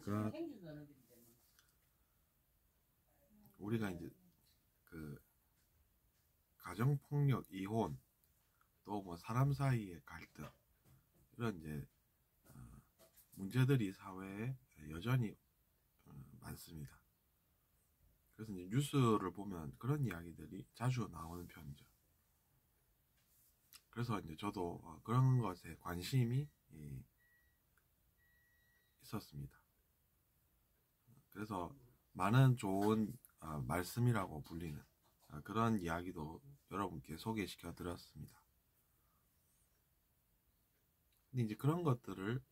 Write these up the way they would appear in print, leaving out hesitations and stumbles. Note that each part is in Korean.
그런 우리가 이제 그 가정폭력, 이혼, 또 뭐 사람 사이의 갈등 이런 이제 문제들이 사회에 여전히 많습니다. 그래서 이제 뉴스를 보면 그런 이야기들이 자주 나오는 편이죠. 그래서 이제 저도 그런 것에 관심이 있었습니다. 그래서 많은 좋은 말씀이라고 불리는 그런 이야기도 여러분께 소개시켜 드렸습니다. 근데 이제 그런 것들을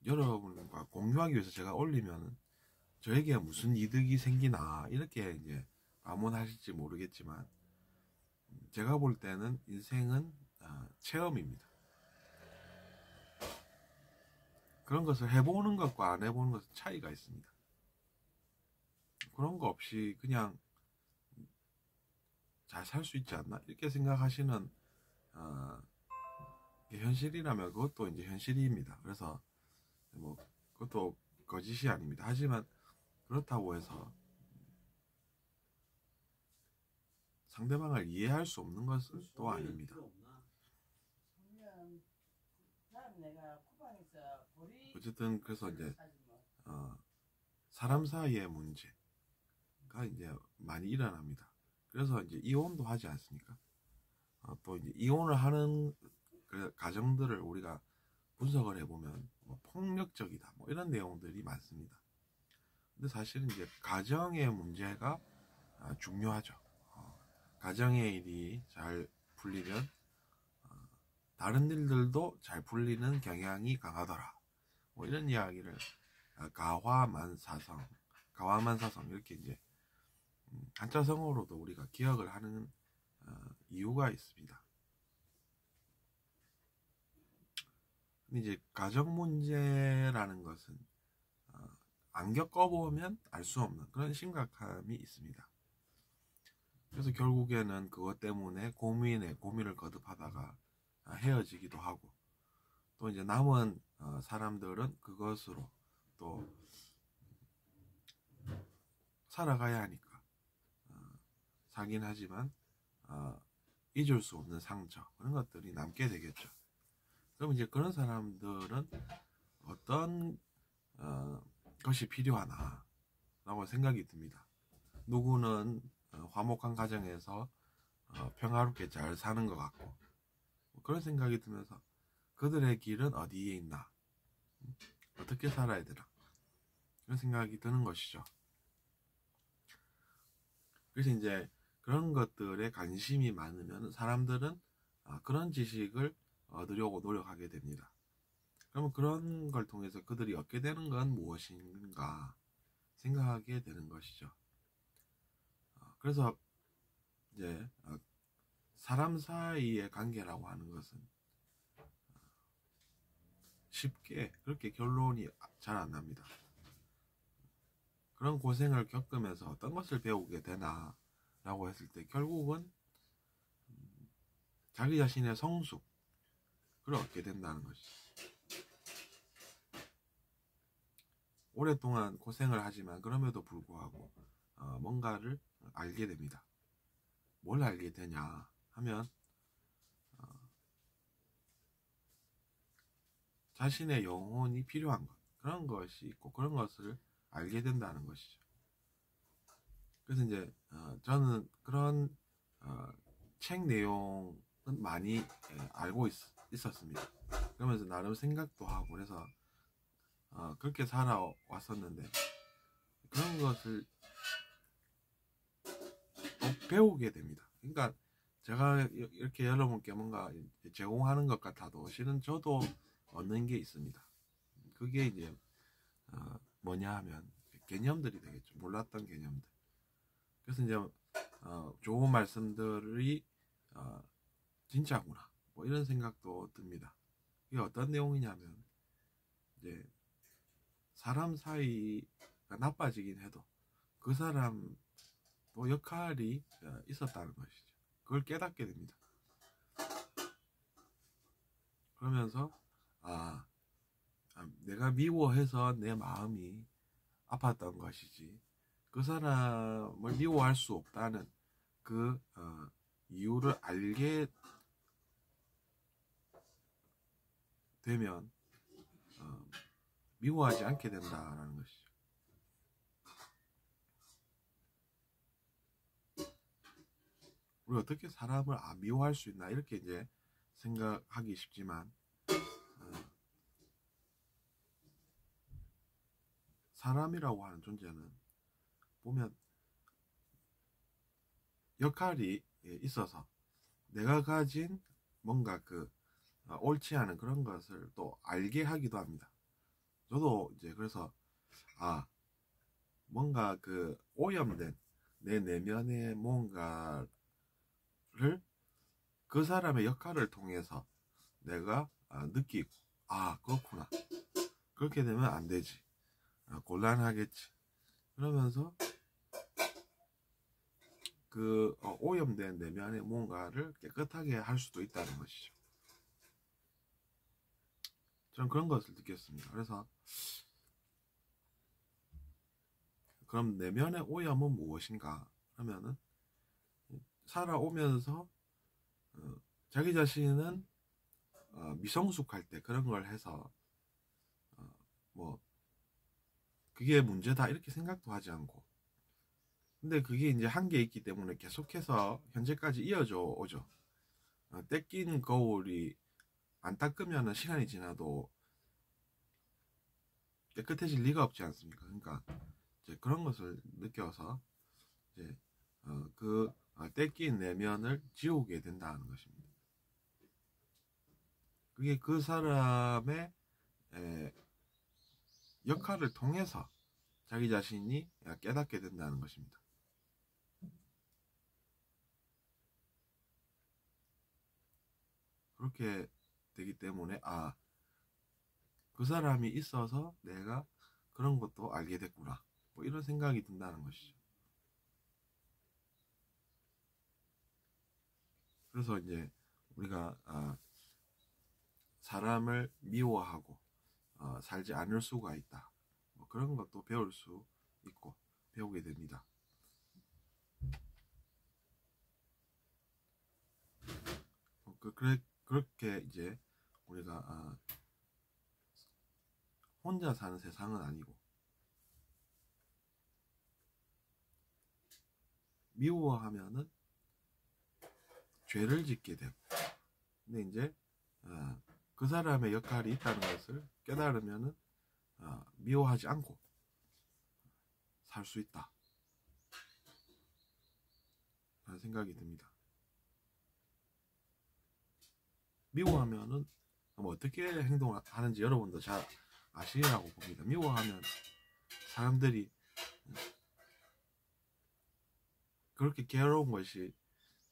여러분과 공유하기 위해서 제가 올리면 저에게 무슨 이득이 생기나 이렇게 이제 반문하실지 모르겠지만 제가 볼 때는 인생은 체험입니다. 그런 것을 해보는 것과 안 해보는 것은 차이가 있습니다. 그런 거 없이 그냥 잘 살 수 있지 않나 이렇게 생각하시는 현실이라면 그것도 이제 현실입니다. 그래서 뭐 그것도 거짓이 아닙니다. 하지만 그렇다고 해서 상대방을 이해할 수 없는 것은 또 아닙니다. 어쨌든 그래서 이제 사람 사이의 문제가 이제 많이 일어납니다. 그래서 이제 이혼도 하지 않습니까? 또 이제 이혼을 하는 그 가정들을 우리가 분석을 해보면 뭐 폭력적이다 뭐 이런 내용들이 많습니다. 근데 사실은 이제 가정의 문제가 중요하죠. 가정의 일이 잘 풀리면 다른 일들도 잘 풀리는 경향이 강하더라. 뭐 이런 이야기를 가화만사성 이렇게 이제 한자성어로도 우리가 기억을 하는 이유가 있습니다. 근데 이제 가정 문제라는 것은 안 겪어보면 알 수 없는 그런 심각함이 있습니다. 그래서 결국에는 그것 때문에 고민을 거듭하다가 헤어지기도 하고 또 이제 남은 사람들은 그것으로 또 살아가야 하니까 사긴 하지만 잊을 수 없는 상처 그런 것들이 남게 되겠죠. 그럼 이제 그런 사람들은 어떤 것이 필요하나 라고 생각이 듭니다. 누구는 화목한 가정에서 평화롭게 잘 사는 것 같고 그런 생각이 들면서 그들의 길은 어디에 있나 어떻게 살아야 되나 그런 생각이 드는 것이죠. 그래서 이제 그런 것들에 관심이 많으면 사람들은 그런 지식을 얻으려고 노력하게 됩니다. 그러면 그런 걸 통해서 그들이 얻게 되는 건 무엇인가 생각하게 되는 것이죠. 그래서 이제 사람 사이의 관계라고 하는 것은 쉽게 그렇게 결론이 잘 안 납니다. 그런 고생을 겪으면서 어떤 것을 배우게 되나 라고 했을 때 결국은 자기 자신의 성숙을 얻게 된다는 것이죠. 오랫동안 고생을 하지만 그럼에도 불구하고 뭔가를 알게 됩니다. 뭘 알게 되냐 하면 자신의 영혼이 필요한 것 그런 것이 있고 그런 것을 알게 된다는 것이죠. 그래서 이제 저는 그런 책 내용은 많이 알고 있었습니다. 그러면서 나름 생각도 하고 그래서 그렇게 살아왔었는데 그런 것을 또 배우게 됩니다. 그러니까 제가 이렇게 여러분께 뭔가 제공하는 것 같아도 실은 저도 얻는 게 있습니다. 그게 이제 뭐냐 하면 개념들이 되겠죠. 몰랐던 개념들. 그래서 이제 좋은 말씀들이 진짜구나 뭐 이런 생각도 듭니다. 이게 어떤 내용이냐면 이제 사람 사이가 나빠지긴 해도 그 사람 또 역할이 있었다는 것이죠. 그걸 깨닫게 됩니다. 그러면서 내가 미워해서 내 마음이 아팠던 것이지, 그 사람을 미워할 수 없다는 그 이유를 알게 되면 미워하지 않게 된다라는 것이죠. 우리 어떻게 사람을 미워할 수 있나 이렇게 이제 생각하기 쉽지만, 사람이라고 하는 존재는 보면 역할이 있어서 내가 가진 뭔가 옳지 않은 그런 것을 또 알게 하기도 합니다. 저도 이제 그래서 뭔가 오염된 내 내면의 뭔가를 그 사람의 역할을 통해서 내가 느끼고, 그렇구나, 그렇게 되면 안 되지, 곤란하겠지, 그러면서 오염된 내면의 뭔가를 깨끗하게 할 수도 있다는 것이죠. 저는 그런 것을 느꼈습니다. 그래서 그럼 내면의 오염은 무엇인가 하면은, 살아오면서 자기 자신은 미성숙할 때 그런 걸 해서 뭐 그게 문제다 이렇게 생각도 하지 않고, 근데 그게 이제 한계에 있기 때문에 계속해서 현재까지 이어져 오죠. 떼낀 거울이 안 닦으면 시간이 지나도 깨끗해질 리가 없지 않습니까? 그러니까 이제 그런 것을 느껴서 이제 떼낀 내면을 지우게 된다는 것입니다. 그게 그 사람의 역할을 통해서 자기 자신이 깨닫게 된다는 것입니다. 그렇게 되기 때문에 그 사람이 있어서 내가 그런 것도 알게 됐구나, 뭐 이런 생각이 든다는 것이죠. 그래서 이제 우리가 사람을 미워하고 살지 않을 수가 있다, 뭐 그런 것도 배울 수 있고 배우게 됩니다. 그렇게 이제 우리가 혼자 사는 세상은 아니고, 미워하면은 죄를 짓게 되고, 근데 이제 그 사람의 역할이 있다는 것을 깨달으면은 미워하지 않고 살 수 있다 라는 생각이 듭니다. 미워하면은 어떻게 행동하는지 여러분도 잘 아시리라고 봅니다. 미워하면 사람들이 그렇게 괴로운 것이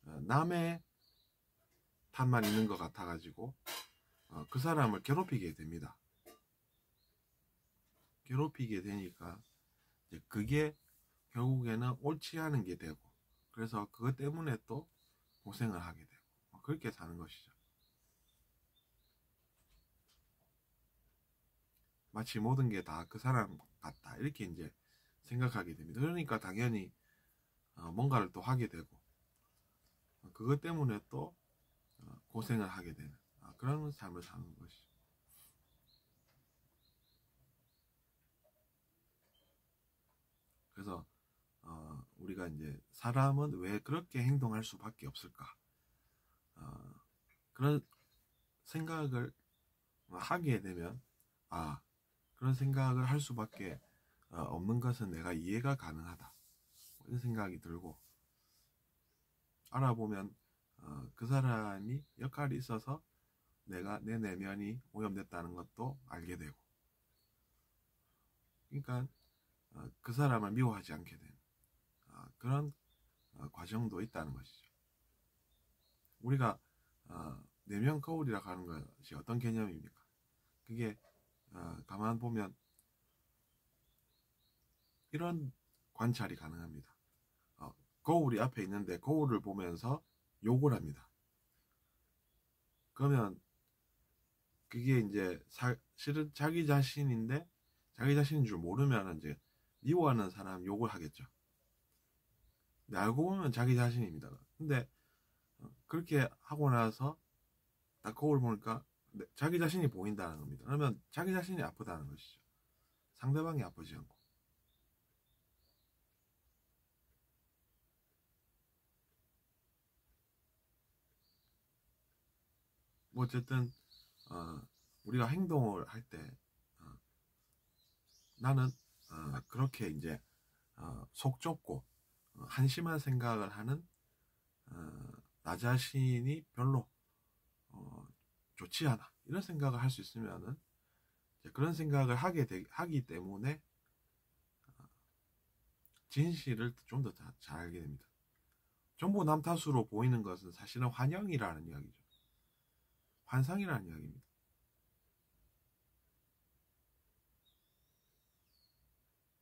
남의 탓만 있는 것 같아가지고 그 사람을 괴롭히게 됩니다. 괴롭히게 되니까 이제 그게 결국에는 옳지 않은 게 되고, 그래서 그것 때문에 또 고생을 하게 되고, 그렇게 사는 것이죠. 마치 모든 게 다 그 사람 같다 이렇게 이제 생각하게 됩니다. 그러니까 당연히 뭔가를 또 하게 되고, 그것 때문에 또 고생을 하게 되는 그런 삶을 사는 것이죠. 그래서 우리가 이제 사람은 왜 그렇게 행동할 수밖에 없을까, 그런 생각을 하게 되면 그런 생각을 할 수밖에 없는 것은 내가 이해가 가능하다, 이런 생각이 들고, 알아보면 그 사람이 역할이 있어서 내가 내 내면이 오염됐다는 것도 알게 되고, 그러니까 그 사람을 미워하지 않게 되는 그런 과정도 있다는 것이죠. 우리가 내면 거울이라고 하는 것이 어떤 개념입니까? 그게 가만 보면 이런 관찰이 가능합니다. 거울이 앞에 있는데 거울을 보면서 욕을 합니다. 그러면 그게 이제 실은 자기 자신인데 자기 자신인 줄 모르면 이제 미워하는 사람 욕을 하겠죠. 근데 알고 보면 자기 자신입니다. 근데 그렇게 하고 나서 딱 거울 보니까 자기 자신이 보인다는 겁니다. 그러면 자기 자신이 아프다는 것이죠. 상대방이 아프지 않고. 뭐 어쨌든 우리가 행동을 할 때 나는 그렇게 이제 속 좁고 한심한 생각을 하는 나 자신이 별로 좋지 않아 이런 생각을 할 수 있으면은 그런 생각을 하기 때문에 진실을 좀 더 잘 알게 됩니다. 전부 남 탓으로 보이는 것은 사실은 환영이라는 이야기죠. 환상이라는 이야기입니다.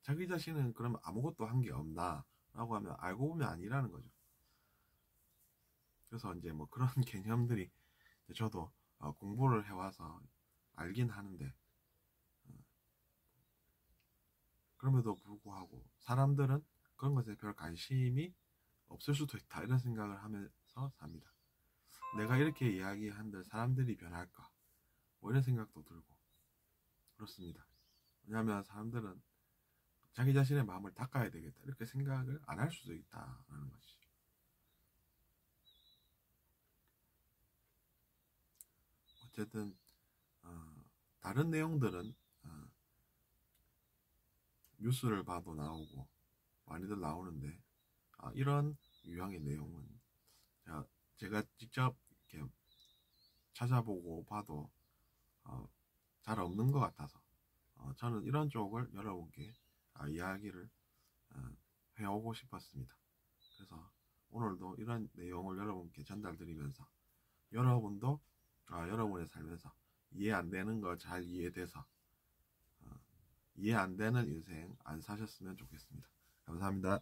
자기 자신은 그러면 아무것도 한 게 없나 라고 하면 알고 보면 아니라는 거죠. 그래서 이제 뭐 그런 개념들이 저도 공부를 해와서 알긴 하는데 그럼에도 불구하고 사람들은 그런 것에 별 관심이 없을 수도 있다 이런 생각을 하면서 삽니다. 내가 이렇게 이야기한들 사람들이 변할까 뭐 이런 생각도 들고 그렇습니다. 왜냐하면 사람들은 자기 자신의 마음을 닦아야 되겠다 이렇게 생각을 안 할 수도 있다라는 것이. 어쨌든 다른 내용들은 뉴스를 봐도 나오고 많이들 나오는데 이런 유형의 내용은 제가 직접 이렇게 찾아보고 봐도 잘 없는 것 같아서 저는 이런 쪽을 여러분께 이야기를 해오고 싶었습니다. 그래서 오늘도 이런 내용을 여러분께 전달드리면서 여러분도 여러분의 삶에서 이해 안 되는 거 잘 이해돼서 이해 안 되는 인생 안 사셨으면 좋겠습니다. 감사합니다.